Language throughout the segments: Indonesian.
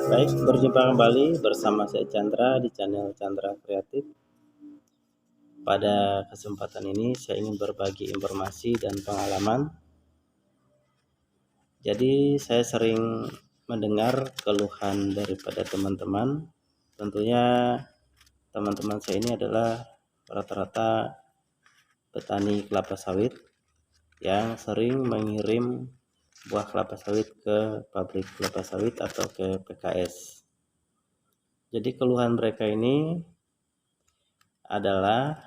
Baik, berjumpa kembali bersama saya Chandra di channel Chandra Kreatif. Pada kesempatan ini saya ingin berbagi informasi dan pengalaman. Jadi saya sering mendengar keluhan daripada teman-teman. Tentunya teman-teman saya ini adalah rata-rata petani kelapa sawit yang sering mengirim buah kelapa sawit ke pabrik kelapa sawit atau ke PKS. Jadi keluhan mereka ini adalah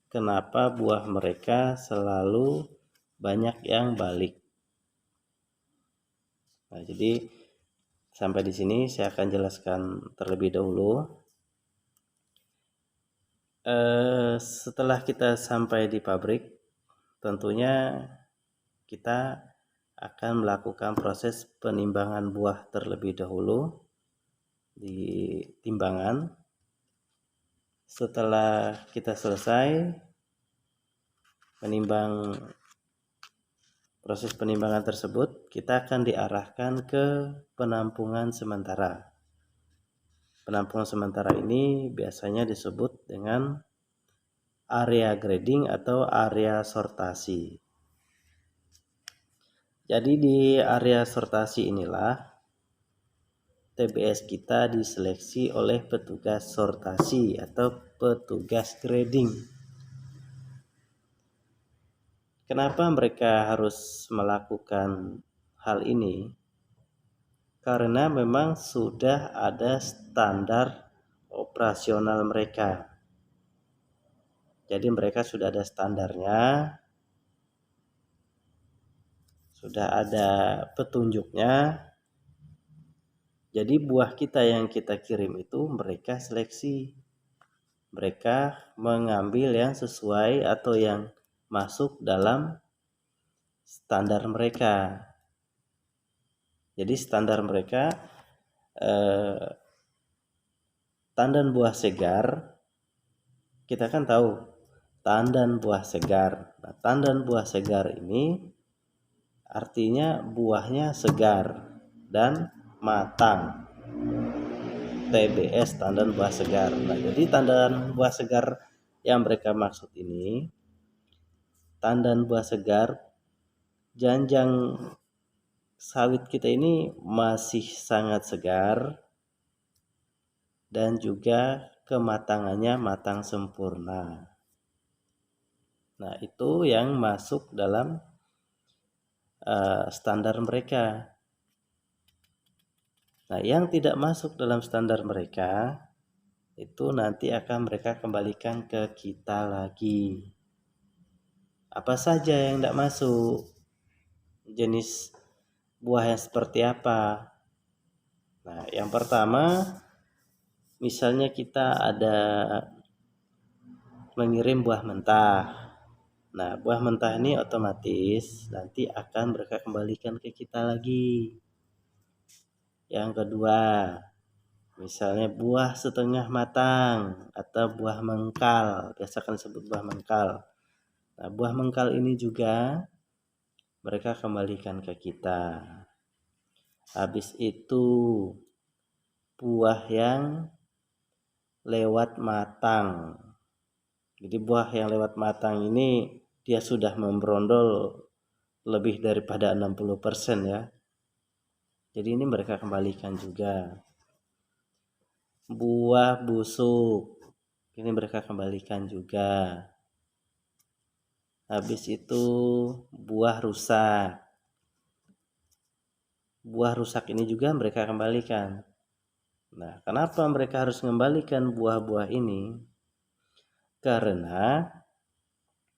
kenapa buah mereka selalu banyak yang balik. Nah, jadi sampai di sini saya akan jelaskan terlebih dahulu. Setelah kita sampai di pabrik, tentunya kita akan melakukan proses penimbangan buah terlebih dahulu di timbangan. Setelah kita selesai menimbang proses penimbangan tersebut, kita akan diarahkan ke penampungan sementara. Penampungan sementara ini biasanya disebut dengan area grading atau area sortasi. Jadi di area sortasi inilah TBS kita diseleksi oleh petugas sortasi atau petugas grading. Kenapa mereka harus melakukan hal ini? Karena memang sudah ada standar operasional mereka. Jadi mereka sudah ada standarnya, sudah ada petunjuknya. Jadi buah kita yang kita kirim itu mereka seleksi. Mereka mengambil yang sesuai atau yang masuk dalam standar mereka. Jadi standar mereka tandan buah segar, kita kan tahu tandan buah segar. Nah, tandan buah segar ini artinya buahnya segar dan matang. TBS, tandan buah segar. Nah, jadi tandan buah segar yang mereka maksud ini, tandan buah segar janjang sawit kita ini masih sangat segar dan juga kematangannya matang sempurna. Nah, itu yang masuk dalam standar mereka. Nah, yang tidak masuk dalam standar mereka itu nanti akan mereka kembalikan ke kita lagi. Apa saja yang tidak masuk? Jenis buah yang seperti apa? Nah, yang pertama, misalnya kita ada mengirim buah mentah. Nah, buah mentah ini otomatis nanti akan mereka kembalikan ke kita lagi. Yang kedua, misalnya buah setengah matang atau buah mengkal, biasa kan sebut buah mengkal. Nah, buah mengkal ini juga mereka kembalikan ke kita. Habis itu buah yang lewat matang. Jadi buah yang lewat matang ini dia sudah membrondol lebih daripada 60% ya. Jadi ini mereka kembalikan juga. Buah busuk ini mereka kembalikan juga. Habis itu buah rusak. Buah rusak ini juga mereka kembalikan. Nah, kenapa mereka harus mengembalikan buah-buah ini? Karena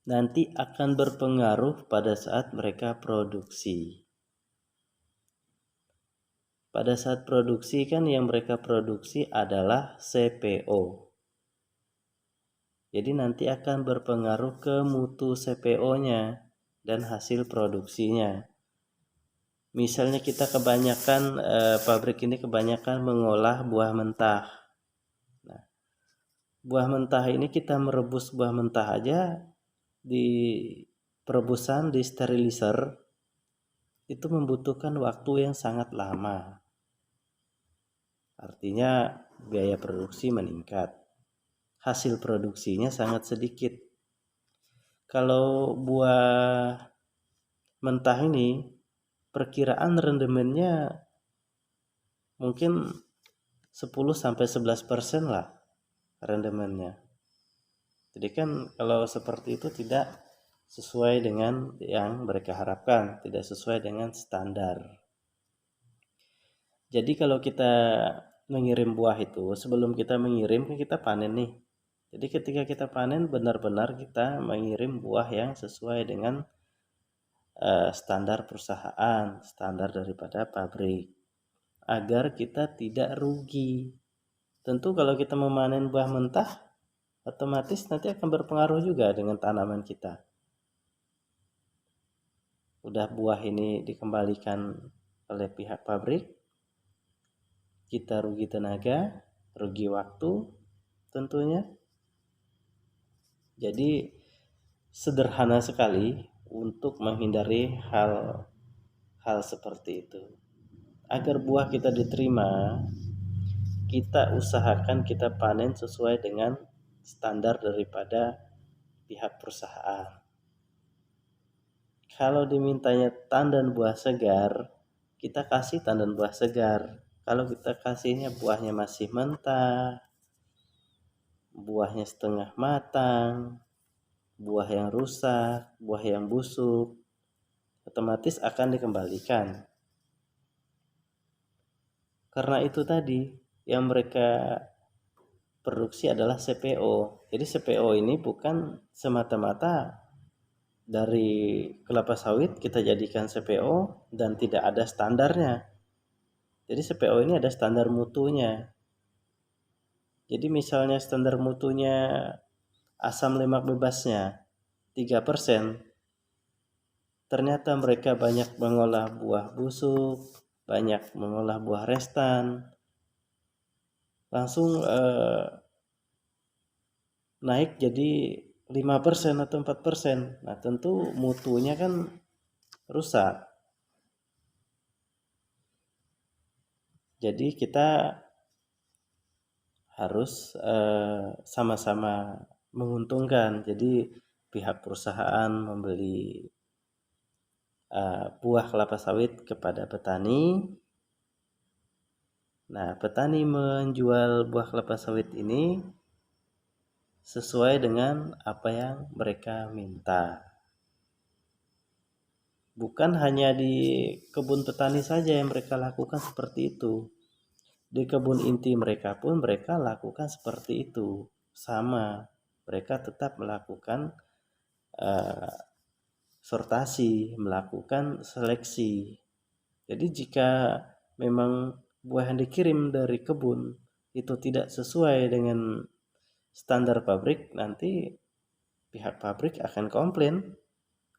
nanti akan berpengaruh pada saat mereka produksi. Pada saat produksi kan yang mereka produksi adalah CPO. Jadi nanti akan berpengaruh ke mutu CPO-nya dan hasil produksinya. Misalnya kita kebanyakan pabrik ini kebanyakan mengolah buah mentah. Nah, buah mentah ini kita merebus buah mentah aja di perebusan di sterilizer itu membutuhkan waktu yang sangat lama. Artinya biaya produksi meningkat. Hasil produksinya sangat sedikit. Kalau buah mentah ini perkiraan rendemennya mungkin 10-11% lah rendemennya. Jadi kan kalau seperti itu tidak sesuai dengan yang mereka harapkan, tidak sesuai dengan standar. Jadi kalau kita mengirim buah itu, sebelum kita mengirim kan kita panen nih. Jadi ketika kita panen benar-benar kita mengirim buah yang sesuai dengan standar perusahaan, standar daripada pabrik, agar kita tidak rugi. Tentu kalau kita memanen buah mentah, otomatis nanti akan berpengaruh juga dengan tanaman kita. Udah buah ini dikembalikan oleh pihak pabrik, kita rugi tenaga, rugi waktu tentunya. Jadi sederhana sekali untuk menghindari hal seperti itu. Agar buah kita diterima, kita usahakan kita panen sesuai dengan standar daripada pihak perusahaan. Kalau dimintanya tandan buah segar, kita kasih tandan buah segar. Kalau kita kasihnya buahnya masih mentah, buahnya setengah matang, buah yang rusak, buah yang busuk, otomatis akan dikembalikan. Karena itu tadi yang mereka produksi adalah CPO. Jadi CPO ini bukan semata-mata dari kelapa sawit kita jadikan CPO dan tidak ada standarnya. Jadi CPO ini ada standar mutunya. Jadi misalnya standar mutunya asam lemak bebasnya 3%. Ternyata mereka banyak mengolah buah busuk, banyak mengolah buah restan, langsung naik jadi 5% atau 4%. Nah tentu mutunya kan rusak. Jadi kita harus sama-sama menguntungkan. Jadi pihak perusahaan membeli buah kelapa sawit kepada petani. Nah, petani menjual buah kelapa sawit ini sesuai dengan apa yang mereka minta. Bukan hanya di kebun petani saja yang mereka lakukan seperti itu. Di kebun inti mereka pun mereka lakukan seperti itu. Sama, mereka tetap melakukan sortasi, melakukan seleksi. Jadi jika memang buah yang dikirim dari kebun itu tidak sesuai dengan standar pabrik, nanti pihak pabrik akan komplain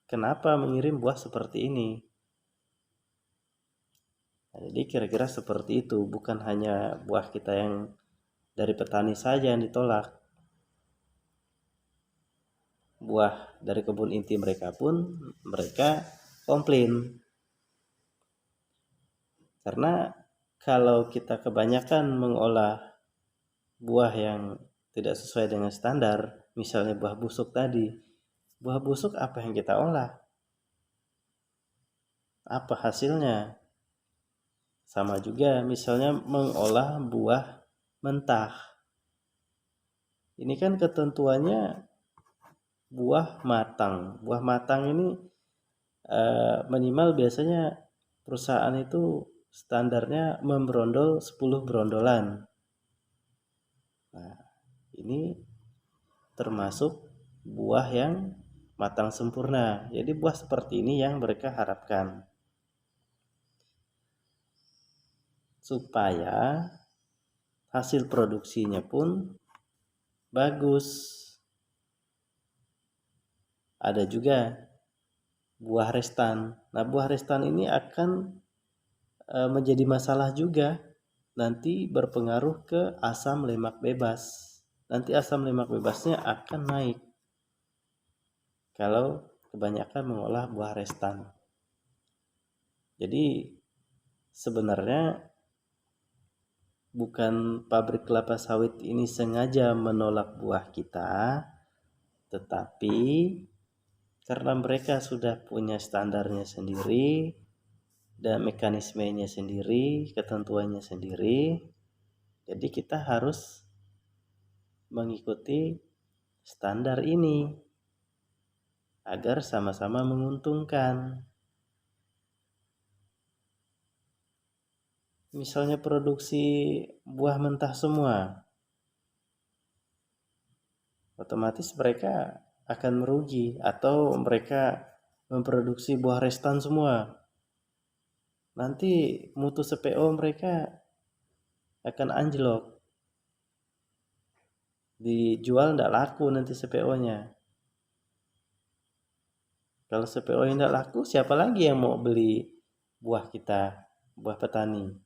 kenapa mengirim buah seperti ini. Nah, jadi kira-kira seperti itu, bukan hanya buah kita yang dari petani saja yang ditolak. Buah dari kebun inti mereka pun mereka komplain. Karena kalau kita kebanyakan mengolah buah yang tidak sesuai dengan standar, misalnya buah busuk tadi, buah busuk apa yang kita olah? Apa hasilnya? Sama juga misalnya mengolah buah mentah. Ini kan ketentuannya buah matang. Buah matang ini minimal biasanya perusahaan itu standarnya membrondol 10 brondolan. Nah, ini termasuk buah yang matang sempurna. Jadi buah seperti ini yang mereka harapkan. Supaya hasil produksinya pun bagus. Ada juga buah restan. Nah, buah restan ini akan menjadi masalah juga. Nanti berpengaruh ke asam lemak bebas. Nanti asam lemak bebasnya akan naik kalau kebanyakan mengolah buah restan. Jadi sebenarnya bukan pabrik kelapa sawit ini sengaja menolak buah kita, tetapi karena mereka sudah punya standarnya sendiri dan mekanismenya sendiri, ketentuannya sendiri, jadi kita harus mengikuti standar ini agar sama-sama menguntungkan. Misalnya produksi buah mentah semua, otomatis mereka akan merugi, atau mereka memproduksi buah restan semua. Nanti mutu CPO mereka akan anjlok. Dijual tidak laku nanti CPO-nya. Kalau CPO-nya tidak laku, siapa lagi yang mau beli buah kita, buah petani?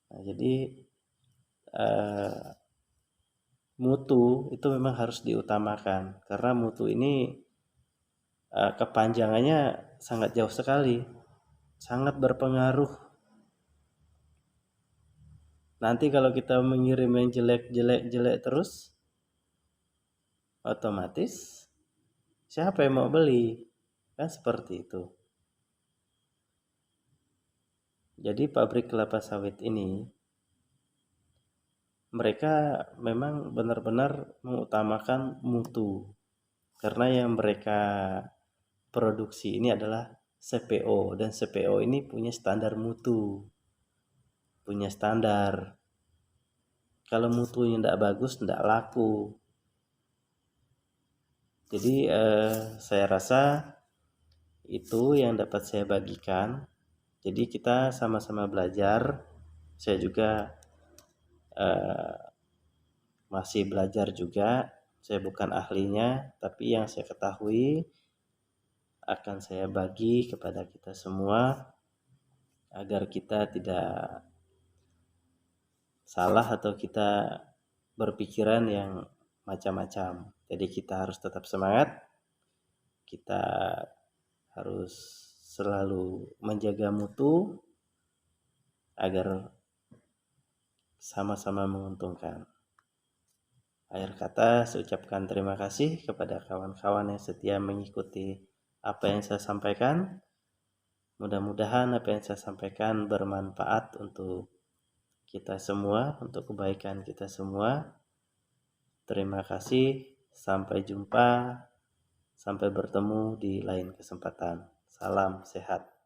Nah, jadi mutu itu memang harus diutamakan, karena mutu ini kepanjangannya sangat jauh sekali, sangat berpengaruh. Nanti kalau kita mengirim yang jelek terus, otomatis siapa yang mau beli? Kan seperti itu. Jadi pabrik kelapa sawit ini, mereka memang benar-benar mengutamakan mutu. Karena yang mereka produksi ini adalah CPO, dan CPO ini punya standar mutu. Punya standar. Kalau mutunya tidak bagus, tidak laku. Jadi saya rasa itu yang dapat saya bagikan. Jadi kita sama-sama belajar. Saya juga masih belajar juga. Saya bukan ahlinya, tapi yang saya ketahui akan saya bagi kepada kita semua agar kita tidak salah atau kita berpikiran yang macam-macam. Jadi kita harus tetap semangat. Kita harus selalu menjaga mutu agar sama-sama menguntungkan. Akhir kata, saya ucapkan terima kasih kepada kawan-kawan yang setia mengikuti apa yang saya sampaikan. Mudah-mudahan apa yang saya sampaikan bermanfaat untuk kita semua, untuk kebaikan kita semua. Terima kasih, sampai jumpa, sampai bertemu di lain kesempatan. Salam sehat.